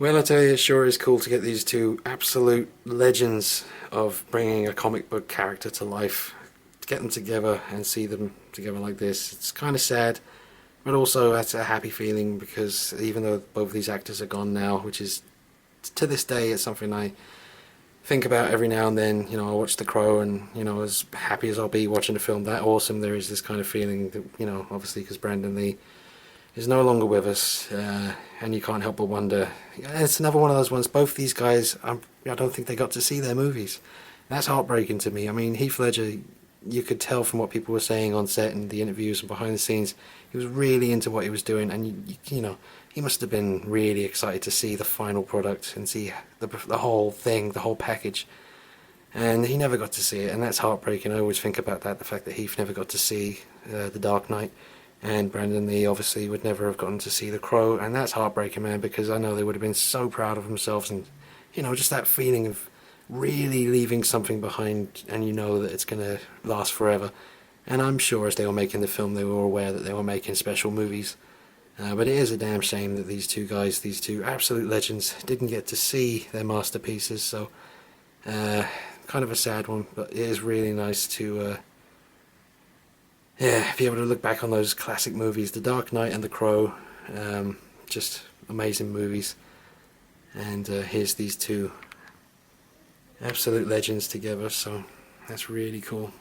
Well, I tell you, it sure is cool to get these two absolute legends of bringing a comic book character to life, to get them together and see them together like this. It's kind of sad, but also that's a happy feeling, because even though both these actors are gone now, which is, to this day, it's something I think about every now and then. You know, I watch The Crow, and, you know, as happy as I'll be watching a film that awesome, there is this kind of feeling that, you know, obviously because Brandon Lee is no longer with us, and you can't help but wonder. It's another one of those ones. Both these guys, I don't think they got to see their movies. That's heartbreaking to me. I mean, Heath Ledger, you could tell from what people were saying on set and the interviews and behind the scenes, he was really into what he was doing, and you know, he must have been really excited to see the final product and see the whole thing, the whole package. And he never got to see it, and that's heartbreaking. I always think about that, the fact that Heath never got to see The Dark Knight. And Brandon Lee obviously would never have gotten to see The Crow, and that's heartbreaking, man, because I know they would have been so proud of themselves, and, you know, just that feeling of really leaving something behind, and you know that it's going to last forever. And I'm sure as they were making the film, they were aware that they were making special movies. But it is a damn shame that these two guys, these two absolute legends, didn't get to see their masterpieces, so kind of a sad one, but it is really nice to be able to look back on those classic movies, The Dark Knight and The Crow, just amazing movies. And here's these two absolute legends together, so that's really cool.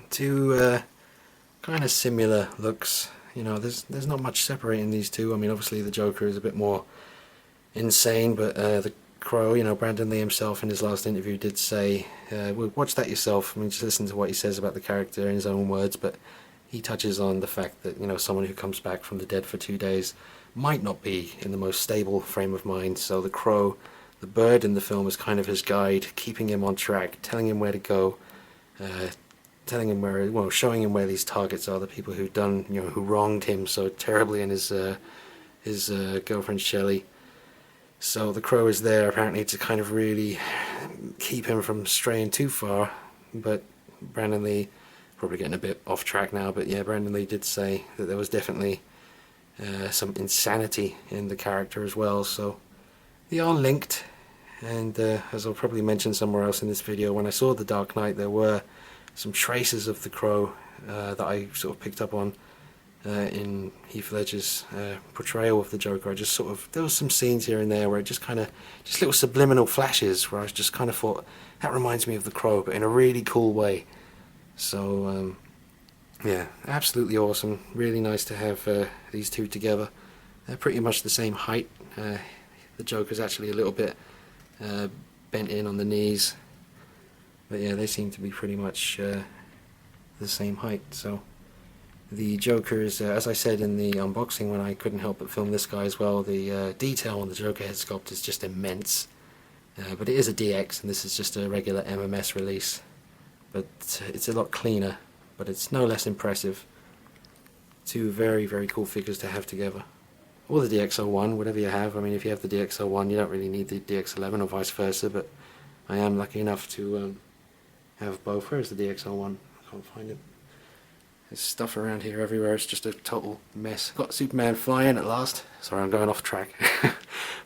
Two kind of similar looks, you know, there's not much separating these two. I mean, obviously the Joker is a bit more insane, but the Crow, you know, Brandon Lee himself in his last interview did say, well, watch that yourself, I mean, just listen to what he says about the character in his own words, but he touches on the fact that, you know, someone who comes back from the dead for 2 days might not be in the most stable frame of mind, so the Crow, the bird in the film, is kind of his guide, keeping him on track, telling him where to go, telling him where, well, showing him where these targets are, the people who've done, you know, who wronged him so terribly, and his girlfriend Shelley. So the Crow is there apparently to kind of really keep him from straying too far, but Brandon Lee, probably getting a bit off track now, but yeah, Brandon Lee did say that there was definitely some insanity in the character as well, so they are linked. And as I'll probably mention somewhere else in this video, when I saw The Dark Knight, there were some traces of the Crow that I sort of picked up on in Heath Ledger's portrayal of the Joker. I just sort of, there was some scenes here and there where it just kind of, just little subliminal flashes where I just kind of thought, that reminds me of the Crow, but in a really cool way. So yeah, absolutely awesome. Really nice to have these two together. They're pretty much the same height. The Joker's actually a little bit bent in on the knees, but yeah, they seem to be pretty much the same height. So the Joker is, as I said in the unboxing when I couldn't help but film this guy as well, the detail on the Joker head sculpt is just immense. But it is a DX, and this is just a regular MMS release. But it's a lot cleaner, but it's no less impressive. Two very, very cool figures to have together. Or the DX01, whatever you have. I mean, if you have the DX01, you don't really need the DX11 or vice versa, but I am lucky enough to have both. Where's the DX01? I can't find it. There's stuff around here everywhere, it's just a total mess. Got Superman flying at last. Sorry, I'm going off track.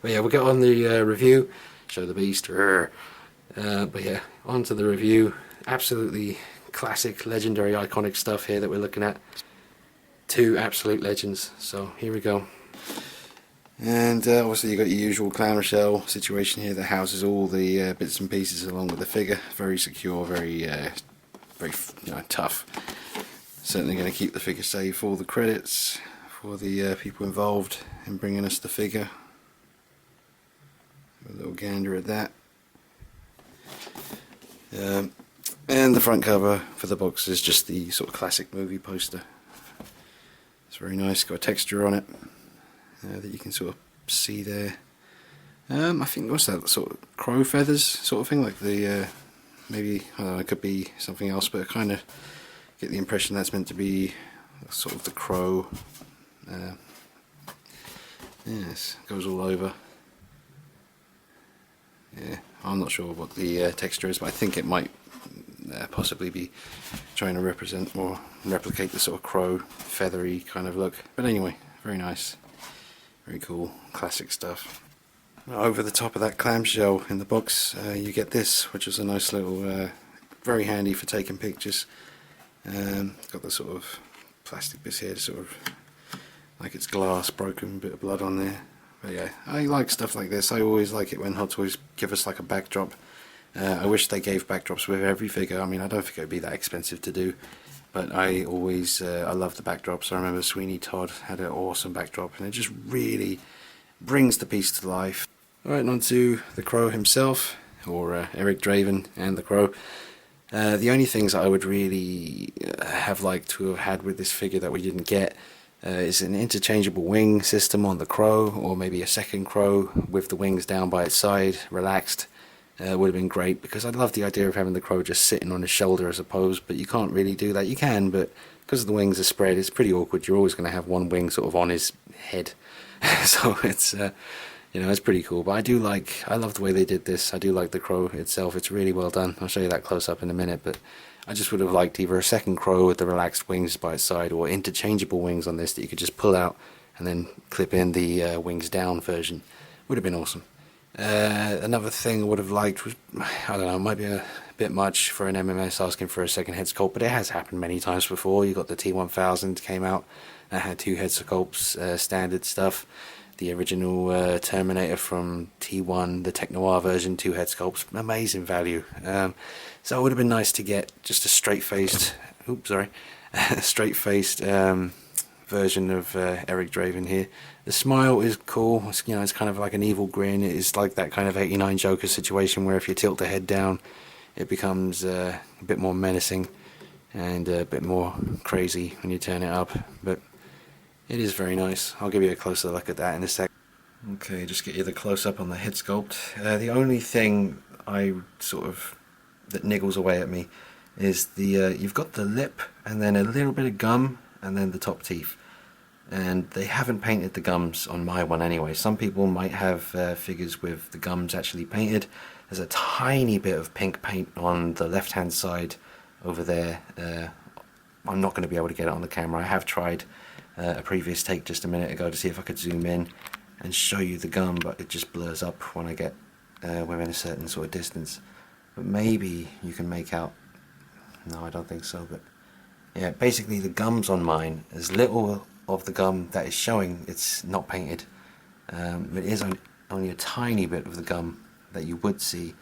But yeah, we'll get on the review. Show the beast. But yeah, on to the review. Absolutely classic, legendary, iconic stuff here that we're looking at. Two absolute legends. So here we go. And obviously you've got your usual clamshell situation here that houses all the bits and pieces along with the figure. Very secure, very tough. Certainly going to keep the figure safe. All the credits for the people involved in bringing us the figure. A little gander at that. And the front cover for the box is just the sort of classic movie poster. It's very nice, got a texture on it that you can sort of see there. I think, what's that, sort of crow feathers sort of thing, like the, maybe, I don't know, it could be something else, but I kind of get the impression that's meant to be sort of the crow. Yes, goes all over. Yeah, I'm not sure what the texture is, but I think it might possibly be trying to represent or replicate the sort of crow feathery kind of look. But anyway, very nice, very cool, classic stuff. over the top of that clamshell in the box, you get this, which is a nice little, very handy for taking pictures. Got the sort of plastic bits here, sort of like it's glass, broken bit of blood on there. But yeah, I like stuff like this. I always like it when Hot Toys give us like a backdrop. I wish they gave backdrops with every figure. I mean, I don't think it would be that expensive to do, but I always, I love the backdrops. I remember Sweeney Todd had an awesome backdrop, and it just really brings the piece to life. Alright, on to the Crow himself, or Eric Draven and the Crow. The only things I would really have liked to have had with this figure that we didn't get is an interchangeable wing system on the Crow, or maybe a second Crow with the wings down by its side, relaxed. Would have been great, because I love the idea of having the Crow just sitting on his shoulder, I suppose, but you can't really do that. You can, but because the wings are spread, it's pretty awkward. You're always going to have one wing sort of on his head. So it's, you know, it's pretty cool. But I love the way they did this. I do like the Crow itself. It's really well done. I'll show you that close up in a minute, but I just would have liked either a second Crow with the relaxed wings by its side, or interchangeable wings on this that you could just pull out and then clip in the wings down version. Would have been awesome. Another thing I would have liked was, I don't know, it might be a bit much for an MMS asking for a second head sculpt, but it has happened many times before. You got the T1000 came out that had 2 head sculpts, standard stuff. The original Terminator from T1, the Tech Noir version, 2 head sculpts, amazing value. So it would have been nice to get just a straight-faced, straight-faced version of Eric Draven here. The smile is cool. It's, you know, it's kind of like an evil grin. It's like that kind of 89 Joker situation where if you tilt the head down, it becomes a bit more menacing and a bit more crazy when you turn it up. But it is very nice. I'll give you a closer look at that in a sec. Okay, just get you the close-up on the head sculpt. The only thing that niggles away at me is the you've got the lip and then a little bit of gum and then the top teeth. And they haven't painted the gums on my one anyway. Some people might have figures with the gums actually painted. There's a tiny bit of pink paint on the left hand side over there. I'm not going to be able to get it on the camera. I have tried a previous take just a minute ago to see if I could zoom in and show you the gum, but it just blurs up when I get within a certain sort of distance. But maybe you can make out, no, I don't think so, but yeah, basically the gums on mine, there's little of the gum that is showing it's not painted. It is only a tiny bit of the gum that you would see,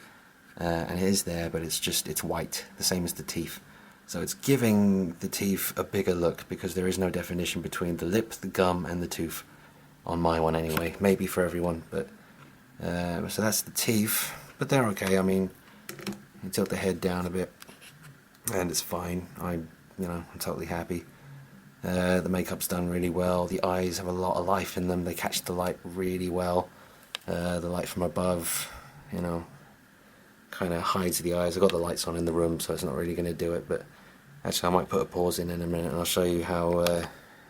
and it is there, but it's white, the same as the teeth. So it's giving the teeth a bigger look, because there is no definition between the lip, the gum and the tooth on my one anyway. Maybe for everyone, but so that's the teeth, but they're okay. I mean, you tilt the head down a bit and it's fine. I'm totally happy. The makeup's done really well. The eyes have a lot of life in them. They catch the light really well. The light from above, kind of hides the eyes. I've got the lights on in the room, so it's not really going to do it, but actually I might put a pause in a minute and I'll show you how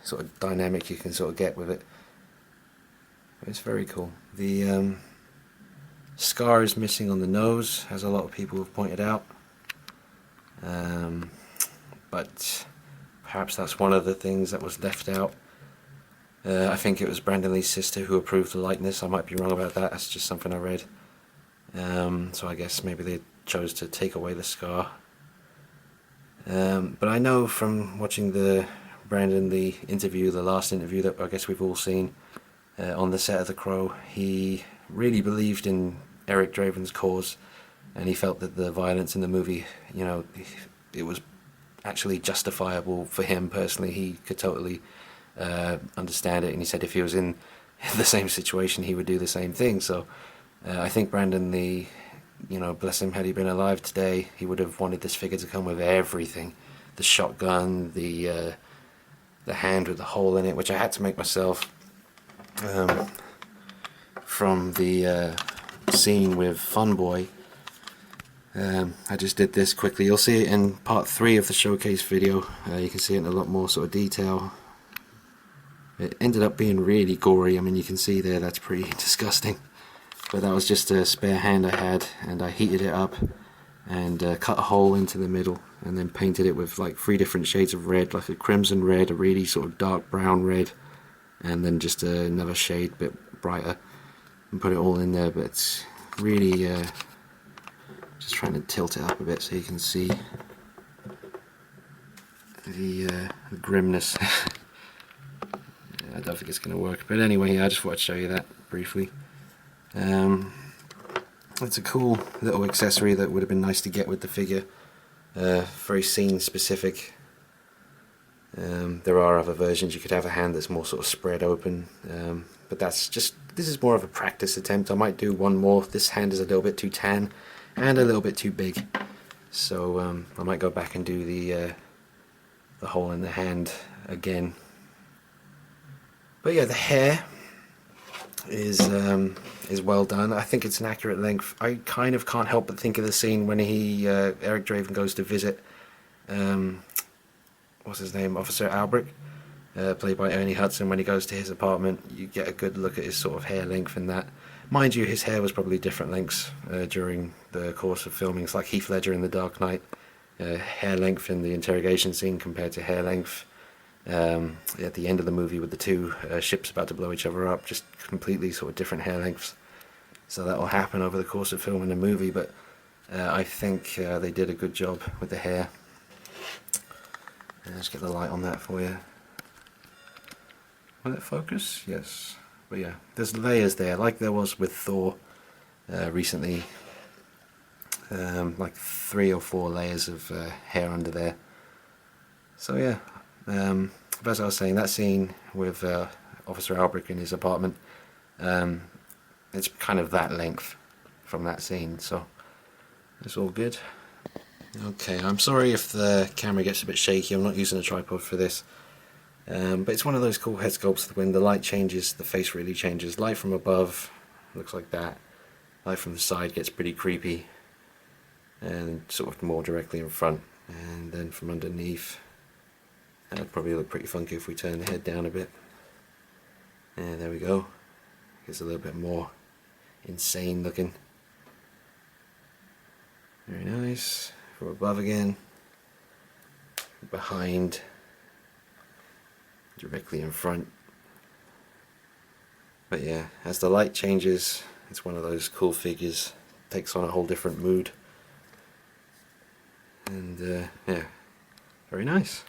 sort of dynamic you can sort of get with it. It's very cool. The scar is missing on the nose, as a lot of people have pointed out, but perhaps that's one of the things that was left out. I think it was Brandon Lee's sister who approved the likeness. I might be wrong about that, that's just something I read. So I guess maybe they chose to take away the scar. But I know from watching the Brandon Lee interview, the last interview that I guess we've all seen on the set of The Crow, he really believed in Eric Draven's cause, and he felt that the violence in the movie, it was actually justifiable for him personally. He could totally understand it, and he said if he was in the same situation he would do the same thing. So I think Brandon Lee, bless him, had he been alive today, he would have wanted this figure to come with everything. The shotgun, the hand with the hole in it, which I had to make myself from the scene with Fun Boy. I just did this quickly. You'll see it in part 3 of the showcase video. You can see it in a lot more sort of detail. It ended up being really gory. I mean, you can see there, that's pretty disgusting. But that was just a spare hand I had, and I heated it up and cut a hole into the middle, and then painted it with like 3 different shades of red, like a crimson red, a really sort of dark brown red, and then just another shade, bit brighter. and put it all in there, but it's really just trying to tilt it up a bit so you can see the grimness. I don't think it's going to work, but anyway, I just thought I'd show you that briefly. It's a cool little accessory that would have been nice to get with the figure. Very scene specific. There are other versions. You could have a hand that's more sort of spread open, but this is more of a practice attempt. I might do one more. This hand is a little bit too tan and a little bit too big, so I might go back and do the hole in the hand again. But yeah, the hair is well done. I think it's an accurate length. I kind of can't help but think of the scene when Eric Draven goes to visit what's his name, Officer Albrecht, played by Ernie Hudson. When he goes to his apartment, you get a good look at his sort of hair length in that. Mind you, his hair was probably different lengths during the course of filming. It's like Heath Ledger in The Dark Knight. Hair length in the interrogation scene compared to hair length at the end of the movie with the two ships about to blow each other up, just completely sort of different hair lengths. So that will happen over the course of filming the movie, but I think they did a good job with the hair. Let's get the light on that for you. Will it focus? Yes. But yeah, there's layers there, like there was with Thor recently. Like 3 or 4 layers of hair under there. So yeah, as I was saying, that scene with Officer Albrecht in his apartment, it's kind of that length from that scene, so it's all good. Okay, I'm sorry if the camera gets a bit shaky. I'm not using a tripod for this, but it's one of those cool head sculpts that when the light changes, the face really changes. Light from above looks like that, light from the side gets pretty creepy, and sort of more directly in front, and then from underneath that'd probably look pretty funky if we turn the head down a bit. And there we go, it's a little bit more insane looking. Very nice. From above again, behind, directly in front. But yeah, as the light changes, it's one of those cool figures, takes on a whole different mood. And yeah, very nice.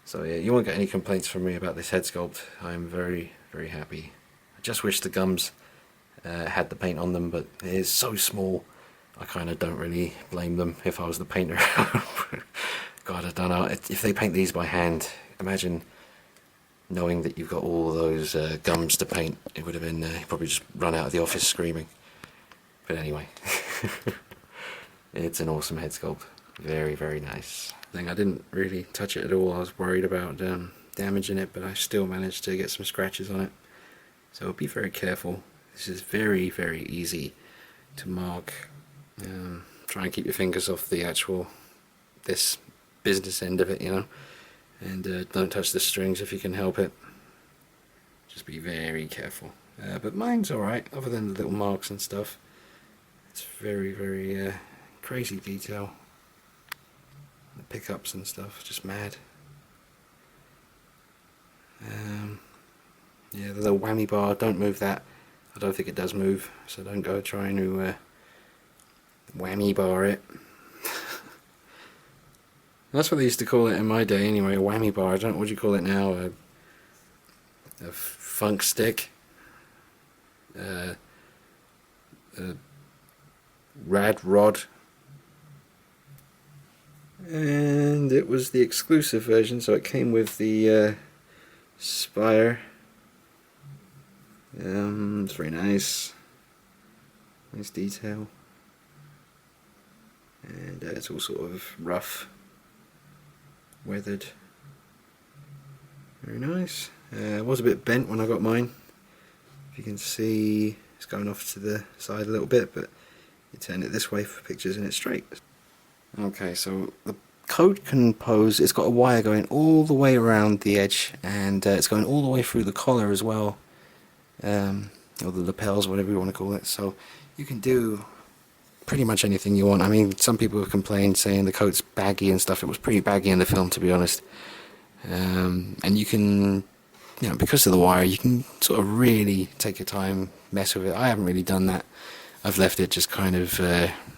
So yeah, you won't get any complaints from me about this head sculpt. I'm very, very happy. I just wish the gums had the paint on them, but it is so small, I kind of don't really blame them if I was the painter. God, I don't know, if they paint these by hand, imagine knowing that you've got all those gums to paint. It would have been, probably just run out of the office screaming. But anyway, it's an awesome head sculpt. Very, very nice. I didn't really touch it at all. I was worried about damaging it, but I still managed to get some scratches on it. So be very careful. This is very, very easy to mark. Try and keep your fingers off the this business end of it, you know, and don't touch the strings if you can help it. Just be very careful. But mine's alright, other than the little marks and stuff. It's very, very crazy detail. The pickups and stuff, just mad. Yeah, the little whammy bar, don't move that. I don't think it does move, so don't go trying to whammy bar it. That's what they used to call it in my day anyway, a whammy bar. I don't know what you call it now, a funk stick, a rad rod. And it was the exclusive version, so it came with the spire. It's very nice. Nice detail. And it's all sort of rough, weathered. Very nice. It was a bit bent when I got mine. If you can see, it's going off to the side a little bit, but you turn it this way for pictures and it's straight. Okay, so the coat can pose, it's got a wire going all the way around the edge, and it's going all the way through the collar as well, or the lapels, whatever you want to call it. So you can do pretty much anything you want. I mean, some people have complained saying the coat's baggy and stuff. It was pretty baggy in the film, to be honest. And you can you know, because of the wire, you can sort of really take your time, mess with it. I haven't really done that. I've left it just kind of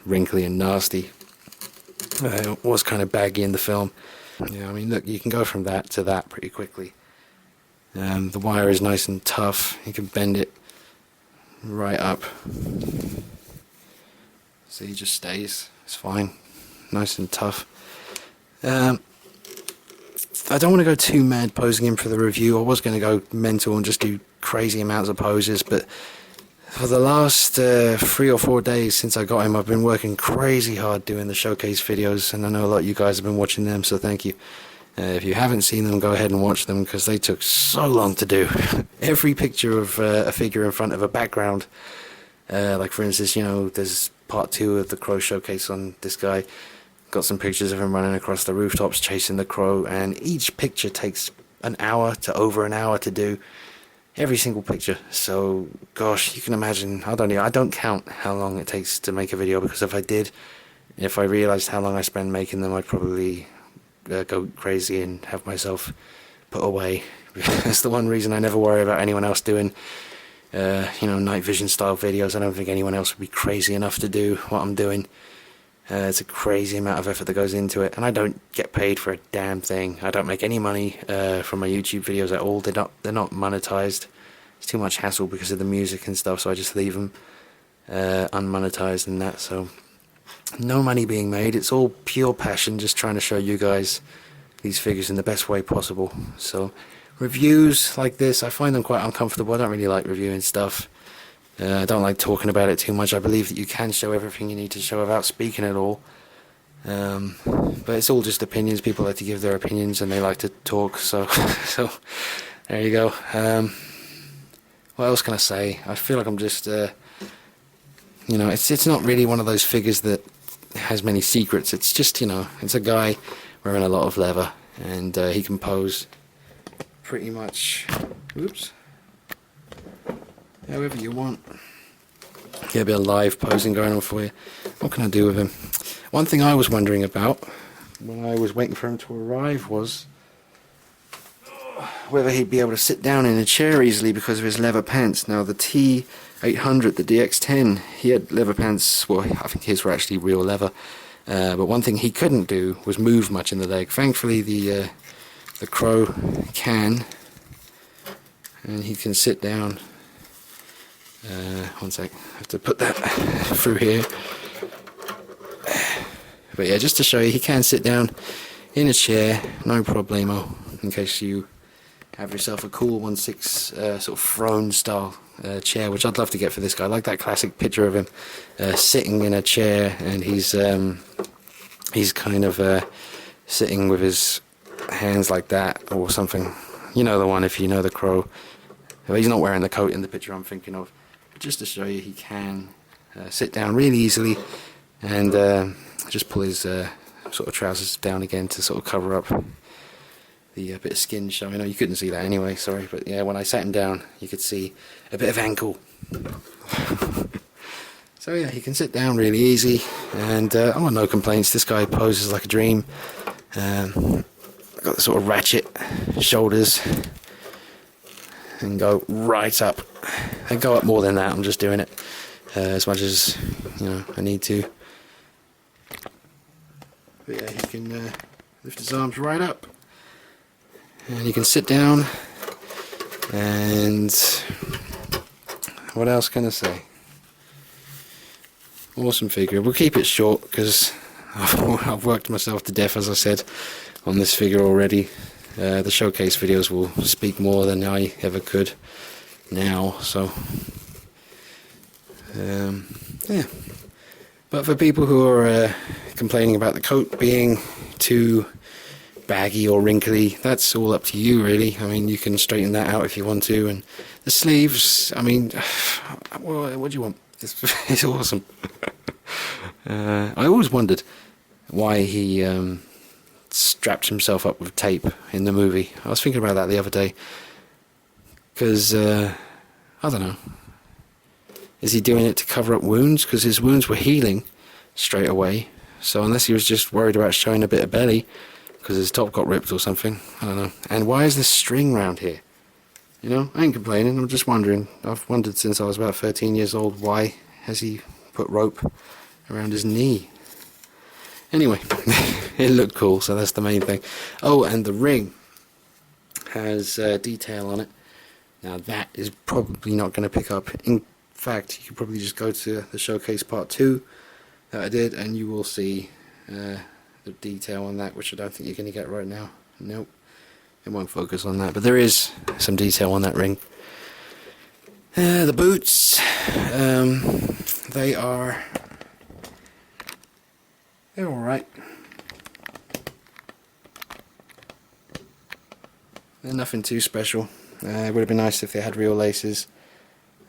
wrinkly and nasty. It was kind of baggy in the film. Yeah, I mean, look, you can go from that to that pretty quickly. The wire is nice and tough. You can bend it right up. See, it just stays. It's fine. Nice and tough. I don't want to go too mad posing him for the review. I was going to go mental and just do crazy amounts of poses, but for the last 3 or 4 days since I got him, I've been working crazy hard doing the showcase videos, and I know a lot of you guys have been watching them, so thank you. If you haven't seen them, go ahead and watch them, because they took so long to do. Every picture of a figure in front of a background, like for instance, you know, there's part 2 of the Crow showcase on this guy. Got some pictures of him running across the rooftops chasing the crow, and each picture takes an hour to over an hour to do. Every single picture. So gosh, you can imagine, I don't count how long it takes to make a video, because if I did, if I realized how long I spend making them, I'd probably go crazy and have myself put away. That's the one reason I never worry about anyone else doing you know, night vision style videos. I don't think anyone else would be crazy enough to do what I'm doing. It's a crazy amount of effort that goes into it, and I don't get paid for a damn thing. I don't make any money from my YouTube videos at all. They're not monetized. It's too much hassle because of the music and stuff, so I just leave them unmonetized and that. So no money being made. It's all pure passion, just trying to show you guys these figures in the best way possible. So reviews like this, I find them quite uncomfortable. I don't really like reviewing stuff. I don't like talking about it too much. I believe that you can show everything you need to show without speaking at all. But it's all just opinions. People like to give their opinions and they like to talk. So, so there you go. What else can I say? I feel like I'm just, you know, it's not really one of those figures that has many secrets. It's just, you know, it's a guy wearing a lot of leather, and he can pose pretty much. Oops. However you want. Get a bit of live posing going on for you. What can I do with him? One thing I was wondering about when I was waiting for him to arrive was whether he'd be able to sit down in a chair easily because of his leather pants. Now the T800, the DX10, he had leather pants. Well, I think his were actually real leather. But one thing he couldn't do was move much in the leg. Thankfully the Crow can, and he can sit down. One sec, I have to put that through here. But yeah, just to show you, he can sit down in a chair, no problemo, in case you have yourself a cool 1/6 sort of throne style chair, which I'd love to get for this guy. I like that classic picture of him sitting in a chair, and he's kind of sitting with his hands like that or something. You know the one, if you know the Crow. He's not wearing the coat in the picture I'm thinking of. But just to show you, he can sit down really easily, and just pull his sort of trousers down again to sort of cover up the bit of skin showing. Oh, you couldn't see that anyway, sorry, but yeah, when I sat him down you could see a bit of ankle. So yeah, he can sit down really easy, and I got no complaints. This guy poses like a dream. Got the sort of ratchet shoulders and go right up. I go up more than that, I'm just doing it as much as, you know, I need to. But yeah, he can lift his arms right up, and he can sit down, and what else can I say? Awesome figure. We'll keep it short because I've worked myself to death, as I said, on this figure already. The showcase videos will speak more than I ever could now, so yeah. But for people who are complaining about the coat being too baggy or wrinkly, that's all up to you really. I mean, you can straighten that out if you want to, and the sleeves, I mean, well, what do you want? It's awesome. I always wondered why he strapped himself up with tape in the movie. I was thinking about that the other day, because I don't know, is he doing it to cover up wounds? Because his wounds were healing straight away, so unless he was just worried about showing a bit of belly because his top got ripped or something, I don't know. And why is this string round here? You know, I ain't complaining, I'm just wondering. I've wondered since I was about 13 years old, why has he put rope around his knee? Anyway, it looked cool, so that's the main thing. Oh, and the ring has detail on it. Now that is probably not going to pick up. In fact, you could probably just go to the showcase part 2 that I did, and you will see the detail on that, which I don't think you're going to get right now. Nope, it won't focus on that, but there is some detail on that ring. The boots, they're alright. They're nothing too special. It would have been nice if they had real laces,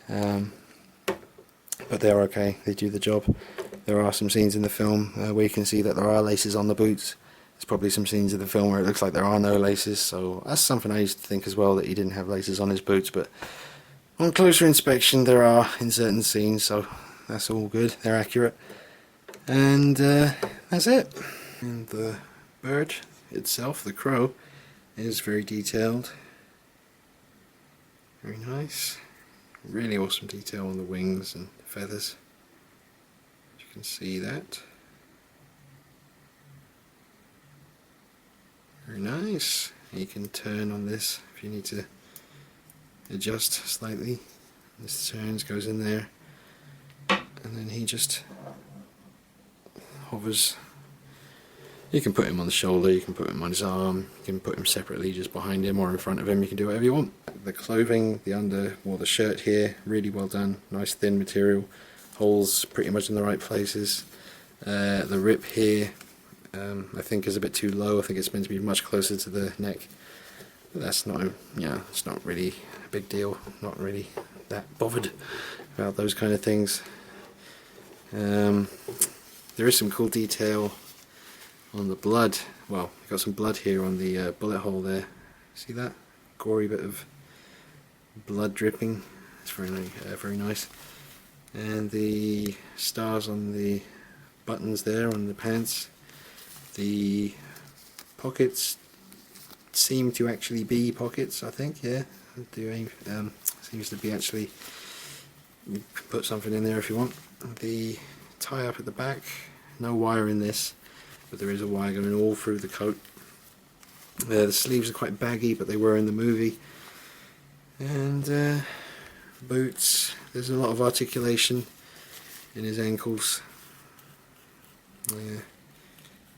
but they're okay, they do the job. There are some scenes in the film where you can see that there are laces on the boots. There's probably some scenes in the film where it looks like there are no laces, so that's something I used to think as well, that he didn't have laces on his boots, but on closer inspection there are in certain scenes, so that's all good, they're accurate. And that's it. And the bird itself, the crow, is very detailed. Very nice. Really awesome detail on the wings and feathers. You can see that. Very nice. You can turn on this if you need to adjust slightly. This turns, goes in there, and then he just hovers. You can put him on the shoulder, you can put him on his arm, you can put him separately just behind him or in front of him, you can do whatever you want. The clothing, the shirt here, really well done, nice thin material, holes pretty much in the right places. The rip here, I think is a bit too low, I think it's meant to be much closer to the neck. But that's not, it's not really a big deal, not really that bothered about those kind of things. There is some cool detail on the blood. Well, you've got some blood here on the bullet hole there. See that? Gory bit of blood dripping. It's very nice. And the stars on the buttons there on the pants. The pockets seem to actually be pockets, I think, yeah. Seems to be actually, you can put something in there if you want. The tie up at the back, no wire in this, but there is a wire going all through the coat. The sleeves are quite baggy, but they were in the movie. And boots, there's a lot of articulation in his ankles.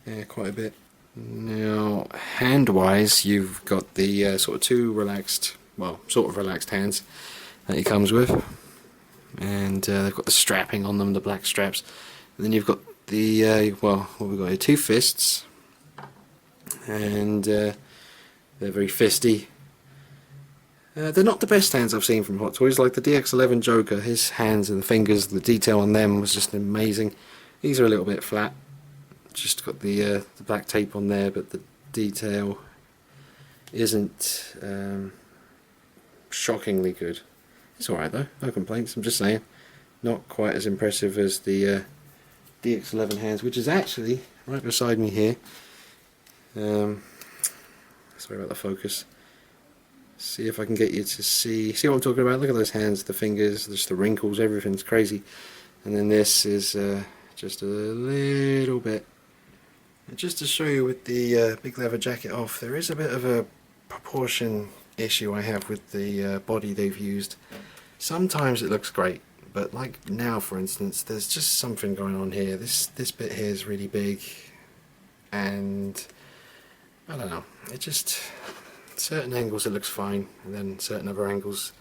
Yeah, quite a bit. Now, hand-wise, you've got the sort of relaxed hands that he comes with. And they've got the strapping on them, the black straps. And then you've got the, what we've got here, 2 fists. And they're very fisty. They're not the best hands I've seen from Hot Toys, like the DX11 Joker. His hands and the fingers, the detail on them was just amazing. These are a little bit flat. Just got the black tape on there, but the detail isn't shockingly good. It's alright though, no complaints, I'm just saying. Not quite as impressive as the DX11 hands, which is actually right beside me here. Sorry about the focus. See if I can get you to see what I'm talking about. Look at those hands, the fingers, just the wrinkles, everything's crazy. And then this is just a little bit. And just to show you with the big leather jacket off, there is a bit of a proportion issue I have with the body they've used. Sometimes it looks great, but like now for instance, there's just something going on here. This bit here is really big, and I don't know, it just, certain angles it looks fine, and then certain other angles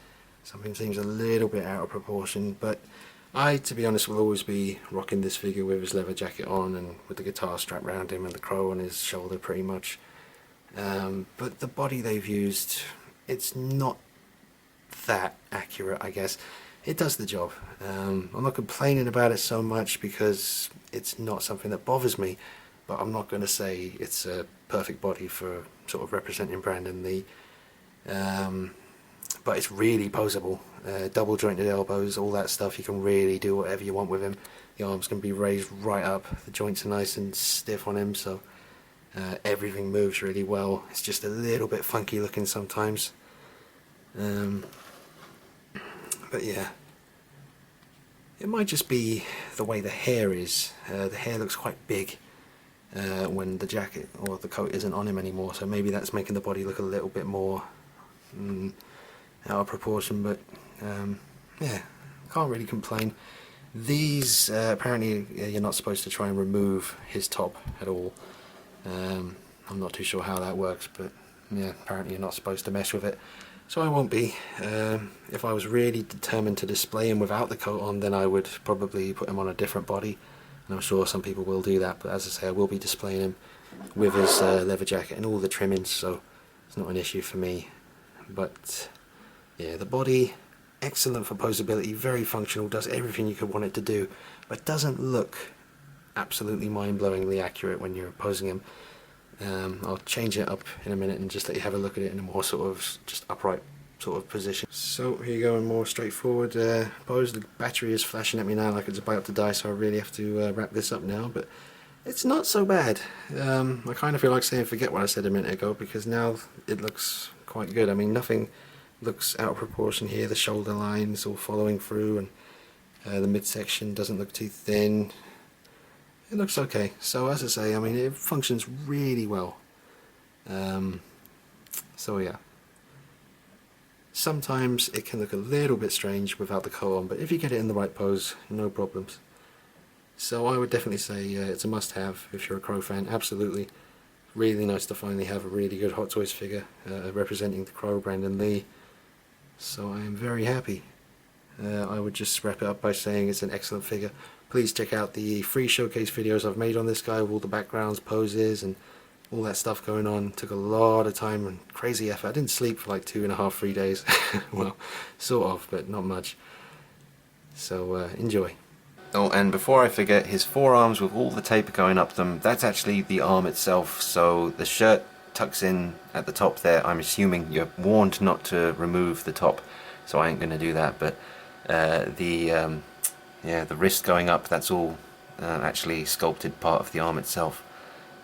something seems a little bit out of proportion. But I, to be honest, will always be rocking this figure with his leather jacket on and with the guitar strapped around him and the crow on his shoulder pretty much. But the body they've used, it's not that accurate, I guess. It does the job. I'm not complaining about it so much because it's not something that bothers me, but I'm not going to say it's a perfect body for sort of representing Brandon Lee. But it's really poseable. Double jointed elbows, all that stuff, you can really do whatever you want with him. The arms can be raised right up, the joints are nice and stiff on him, so everything moves really well. It's just a little bit funky looking sometimes. But yeah, it might just be the way the hair is. The hair looks quite big when the jacket or the coat isn't on him anymore, so maybe that's making the body look a little bit more out of proportion, but yeah, can't really complain. These, apparently you're not supposed to try and remove his top at all. I'm not too sure how that works, but yeah, apparently you're not supposed to mess with it. So I won't be. If I was really determined to display him without the coat on, then I would probably put him on a different body. And I'm sure some people will do that, but as I say, I will be displaying him with his leather jacket and all the trimmings, so it's not an issue for me. But yeah, the body, excellent for posability, very functional, does everything you could want it to do, but doesn't look absolutely mind-blowingly accurate when you're posing him. I'll change it up in a minute and just let you have a look at it in a more sort of just upright sort of position. So here you go, a more straightforward pose. The battery is flashing at me now like it's about to die, so I really have to wrap this up now, but it's not so bad. I kind of feel like saying forget what I said a minute ago, because now it looks quite good. I mean, nothing looks out of proportion here. The shoulder lines all following through, and the midsection doesn't look too thin. It looks okay. So as I say, I mean, it functions really well. So yeah. Sometimes it can look a little bit strange without the coat on, but if you get it in the right pose, no problems. So I would definitely say it's a must-have if you're a Crow fan, absolutely. Really nice to finally have a really good Hot Toys figure representing the Crow, Brandon Lee. So I am very happy. I would just wrap it up by saying it's an excellent figure. Please check out the free showcase videos I've made on this guy with all the backgrounds, poses and all that stuff going on. Took a lot of time and crazy effort. I didn't sleep for like 2.5, 3 days. Well, sort of, but not much. So enjoy. Oh, and before I forget, his forearms with all the tape going up them, that's actually the arm itself. So the shirt tucks in at the top there. I'm assuming you're warned not to remove the top, so I ain't going to do that. But yeah, the wrist going up, that's all actually sculpted part of the arm itself.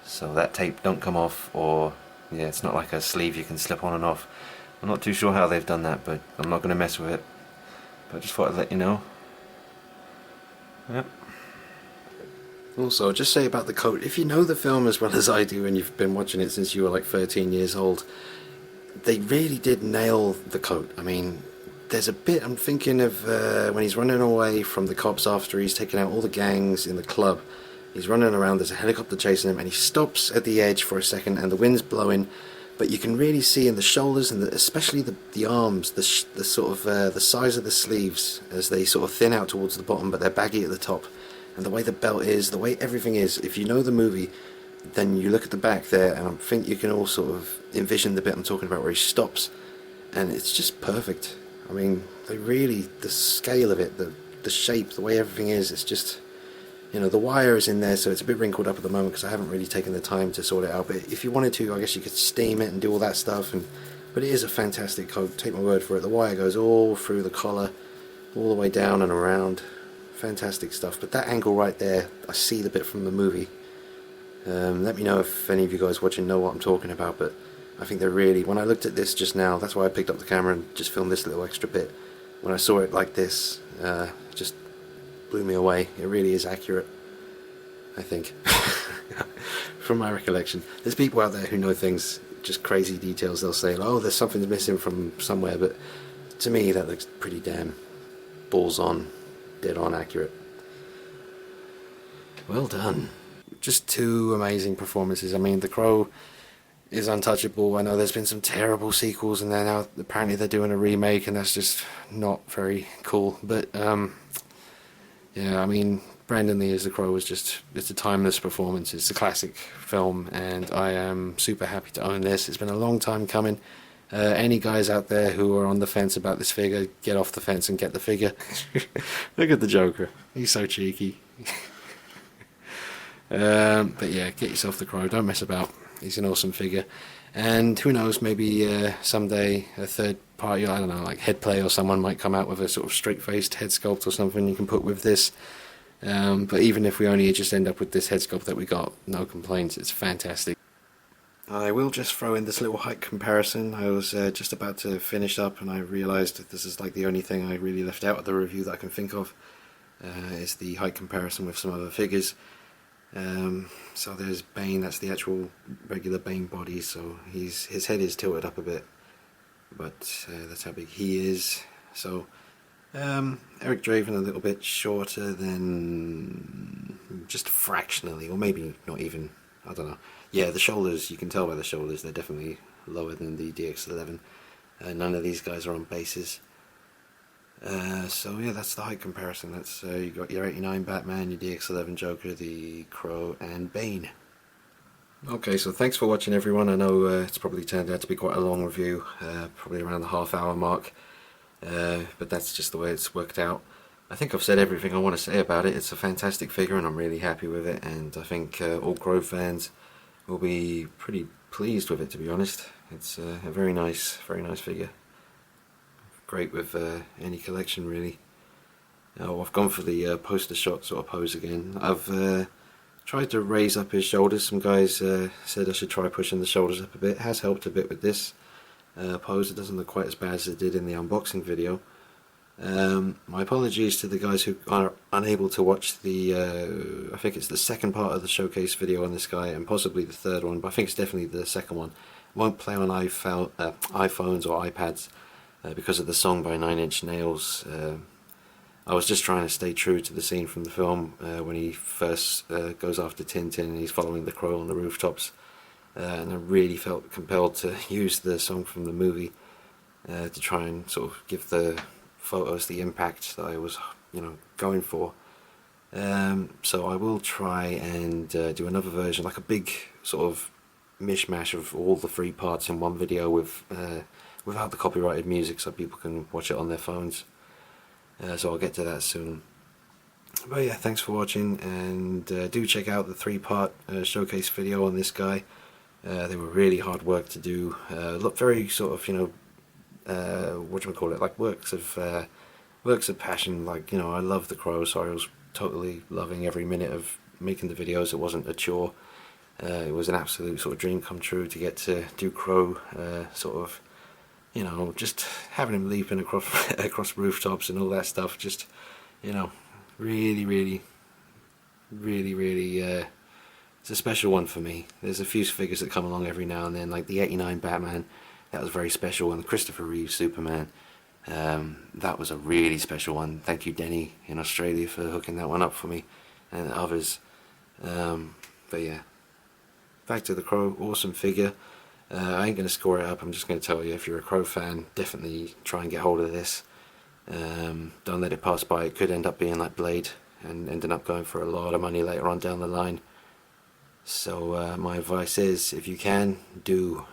So that tape don't come off, or yeah, it's not like a sleeve you can slip on and off. I'm not too sure how they've done that, but I'm not going to mess with it. But I just thought I'd let you know. Yep. Also, just say about the coat, if you know the film as well as I do and you've been watching it since you were like 13 years old, they really did nail the coat. I mean, there's a bit I'm thinking of when he's running away from the cops after he's taken out all the gangs in the club. He's running around, there's a helicopter chasing him, and he stops at the edge for a second and the wind's blowing, but you can really see in the shoulders and especially the arms, the sort of the size of the sleeves as they sort of thin out towards the bottom, but they're baggy at the top, and the way the belt is, the way everything is. If you know the movie, then you look at the back there, and I think you can all sort of envision the bit I'm talking about where he stops, and it's just perfect. I mean, they really, the scale of it, the shape, the way everything is, it's just, you know, the wire is in there, so it's a bit wrinkled up at the moment because I haven't really taken the time to sort it out. But if you wanted to, I guess you could steam it and do all that stuff. But it is a fantastic coat, take my word for it. The wire goes all through the collar, all the way down and around. Fantastic stuff. But that angle right there, I see the bit from the movie. Let me know if any of you guys watching know what I'm talking about, but I think they're really, when I looked at this just now, that's why I picked up the camera and just filmed this little extra bit. When I saw it like this, just blew me away. It really is accurate, I think, from my recollection. There's people out there who know things, just crazy details. They'll say, oh, there's something missing from somewhere, but to me that looks pretty damn balls on, dead on accurate. Well done. Just two amazing performances. I mean, the Crow is untouchable. I know there's been some terrible sequels, and then now apparently they're doing a remake, and that's just not very cool. But yeah, I mean, Brandon Lee as the Crow was just, it's a timeless performance. It's a classic film, and I am super happy to own this. It's been a long time coming. Any guys out there who are on the fence about this figure, get off the fence and get the figure. Look at the Joker. He's so cheeky. But yeah, get yourself the Crow. Don't mess about. He's an awesome figure. And who knows, maybe someday a third party, I don't know, like Headplay or someone might come out with a sort of straight-faced head sculpt or something you can put with this. But even if we only just end up with this head sculpt that we got, no complaints, it's fantastic. I will just throw in this little height comparison. I was just about to finish up and I realised that this is like the only thing I really left out of the review that I can think of, is the height comparison with some other figures. So there's Bane, that's the actual regular Bane body, so his head is tilted up a bit, but that's how big he is. So Eric Draven a little bit shorter than, just fractionally, or maybe not even, I don't know. Yeah, the shoulders, you can tell by the shoulders, they're definitely lower than the DX11. None of these guys are on bases. So yeah, that's the height comparison. That's you got your 89 Batman, your DX11 Joker, the Crow, and Bane. Okay, so thanks for watching everyone. I know it's probably turned out to be quite a long review, probably around the half-hour mark, but that's just the way it's worked out. I think I've said everything I want to say about it. It's a fantastic figure and I'm really happy with it, and I think all Crow fans will be pretty pleased with it, to be honest. It's a very nice figure. Great with any collection, really. I've gone for the poster shot sort of pose again. I've tried to raise up his shoulders. Some guys said I should try pushing the shoulders up a bit. It has helped a bit with this pose. It doesn't look quite as bad as it did in the unboxing video. My apologies to the guys who are unable to watch the, I think it's the second part of the showcase video on this guy, and possibly the third one, but I think it's definitely the second one. It won't play on iPhones or iPads because of the song by 9 Inch Nails. I was just trying to stay true to the scene from the film when he first goes after Tintin and he's following the Crow on the rooftops, and I really felt compelled to use the song from the movie to try and sort of give the photos the impact that I was, going for. So I will try and do another version, like a big sort of mishmash of all the 3 parts in one video with without the copyrighted music, so people can watch it on their phones. So I'll get to that soon. But yeah, thanks for watching, and do check out the 3-part showcase video on this guy. They were really hard work to do. Look very sort of, like works of passion. Like, I love the Crow, so I was totally loving every minute of making the videos. It wasn't a chore. It was an absolute sort of dream come true to get to do Crow, sort of, just having him leaping across rooftops and all that stuff. Just, really, it's a special one for me. There's a few figures that come along every now and then, like the 89 Batman. That was very special, and the Christopher Reeve Superman, that was a really special one. Thank you, Denny in Australia, for hooking that one up for me, and others. But yeah, back to the Crow. Awesome figure. I ain't going to score it up. I'm just going to tell you, if you're a Crow fan, definitely try and get hold of this. Don't let it pass by. It could end up being like Blade and ending up going for a lot of money later on down the line. So my advice is, if you can, do